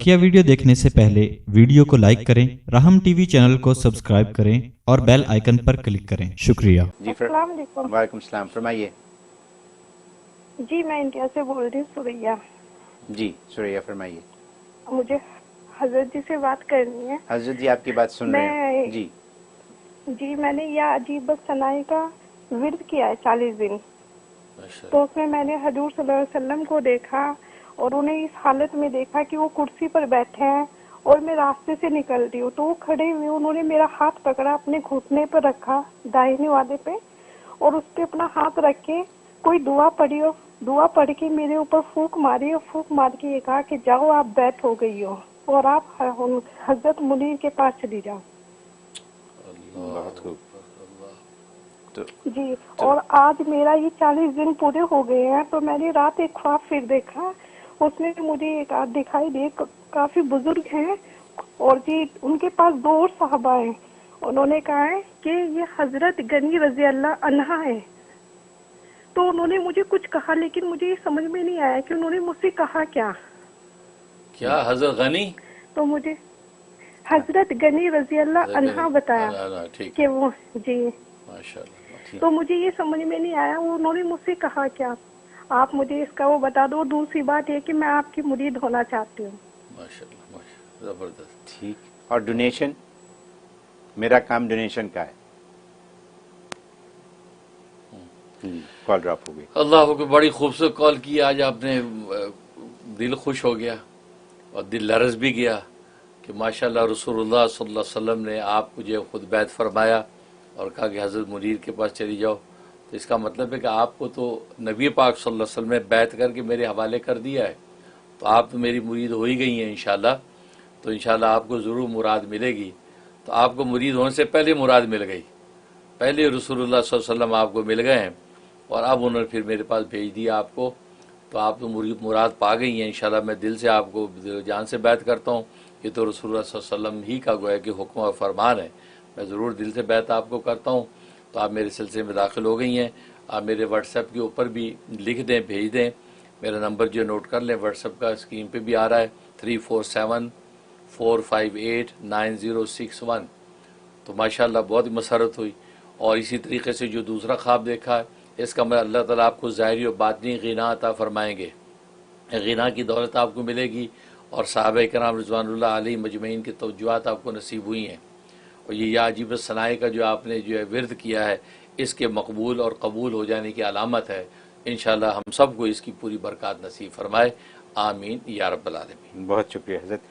बकिया video देखने से पहले वीडियो को लाइक करें, राहम टीवी चैनल को सब्सक्राइब करें और बेल आइकन पर क्लिक करें। शुक्रिया। जी वालेकुम सलाम, फरमाइए। जी मैं इंडिया से बोल रही हूँ, सुरैया। जी सुरैया, फरमाइए। मुझे हजरत जी से बात करनी है। हजरत जी आपकी बात सुन रहे हैं। जी मैंने यह अजीब सनाई का विर्द किया है 40 दिन। तो उसमें मैंने हजूर सल्लल्लाहु अलैहि वसल्लम को देखा और उन्हें इस हालत में देखा कि वो कुर्सी पर बैठे हैं और मैं रास्ते से निकल रही हूँ। तो वो खड़े हुए, उन्होंने मेरा हाथ पकड़ा, अपने घुटने पर रखा दाहिने वाले पे, और उस पे अपना हाथ रख के कोई दुआ पढ़ी और दुआ पढ़ के मेरे ऊपर फूंक मारी और फूंक मार के ये कहा कि जाओ, आप बैठ हो गई हो और आप हजरत मुनीर के पास चली जाओ। बहुत खूब। जी, और आज मेरा ये 40 दिन पूरे हो गए हैं। तो मैंने रात एक ख्वाब फिर देखा, उसमें मुझे एक आदमी दिखाई दे, काफी बुजुर्ग हैं और जी उनके पास 2 और साहबा हैं। उन्होंने कहा है कि ये हजरत गनी रजी अल्लाह अन्हा है। तो उन्होंने मुझे कुछ कहा, लेकिन मुझे ये समझ में नहीं आया कि उन्होंने मुझसे कहा क्या। हजरत गनी? तो मुझे हजरत गनी रजी अल्लाह अन्हा बताया कि वो जी माशाअल्लाह। तो मुझे ये समझ में नहीं आया वो उन्होंने मुझसे कहा क्या। आप मुझे इसका वो बता दो। दूसरी बात ये कि मैं आपकी मुरीद होना चाहती हूँ। माशाअल्लाह माशाअल्लाह, जबरदस्त। ठीक। और डोनेशन, मेरा काम डोनेशन का है। कॉल ड्रॉप हो गई। अल्लाह को बड़ी खूबसूरत कॉल की आज आपने, दिल खुश हो गया और दिल लरज भी गया कि माशाअल्लाह रसूलुल्लाह सल्लल्लाहु अलैहि वसल्लम ने आप मुझे खुद बैत फरमाया और कहा कि हज़रत मुनीर के पास चली जाओ। तो इसका मतलब है कि आपको तो नबी पाक सल्लल्लाहु अलैहि वसल्लम ने बैत करके मेरे हवाले कर दिया है, तो आप तो मेरी मुरीद हो ही गई हैं इंशाअल्लाह। तो इंशाअल्लाह आपको ज़रूर मुराद मिलेगी। तो आपको मुरीद होने से पहले मुराद मिल गई, पहले रसूलुल्लाह सल्लल्लाहु अलैहि वसल्लम आपको मिल गए हैं और अब उन्होंने फिर मेरे पास भेज दिया आपको। तो आप तो मुराद पा गई हैं इंशाअल्लाह। मैं दिल से आपको जान से बैत करता हूँ। ये तो रसूलुल्लाह सल्लल्लाहु अलैहि वसल्लम ही का गोया कि हुक्म और फरमान है। मैं ज़रूर दिल से बैत आपको करता हूँ। तो आप मेरे सिलसिले में दाखिल हो गई हैं। आप मेरे व्हाट्सएप के ऊपर भी लिख दें, भेज दें। मेरा नंबर जो नोट कर लें, व्हाट्सएप का स्क्रीन पे भी आ रहा है 3474589061। तो माशाअल्लाह बहुत मसरत हुई। और इसी तरीके से जो दूसरा ख्वाब देखा है, इसका मतलब अल्लाह ताला आपको ज़ाहिरी और बातिनी गिना अता फरमाएंगे। गिना की दौलत आपको मिलेगी और सहाबा किराम रिज़वानुल्लाह अलैहिम मजमईन की तवज्जुहात आपको नसीब हुई हैं। और ये अजीब सनाए का जो आपने जो है विर्द किया है, इसके मकबूल और कबूल हो जाने की अलामत है। इंशाअल्लाह हम सबको इसकी पूरी बरकत नसीब फरमाए। आमीन या रब्बल आलमीन। बहुत शुक्रिया हज़रत।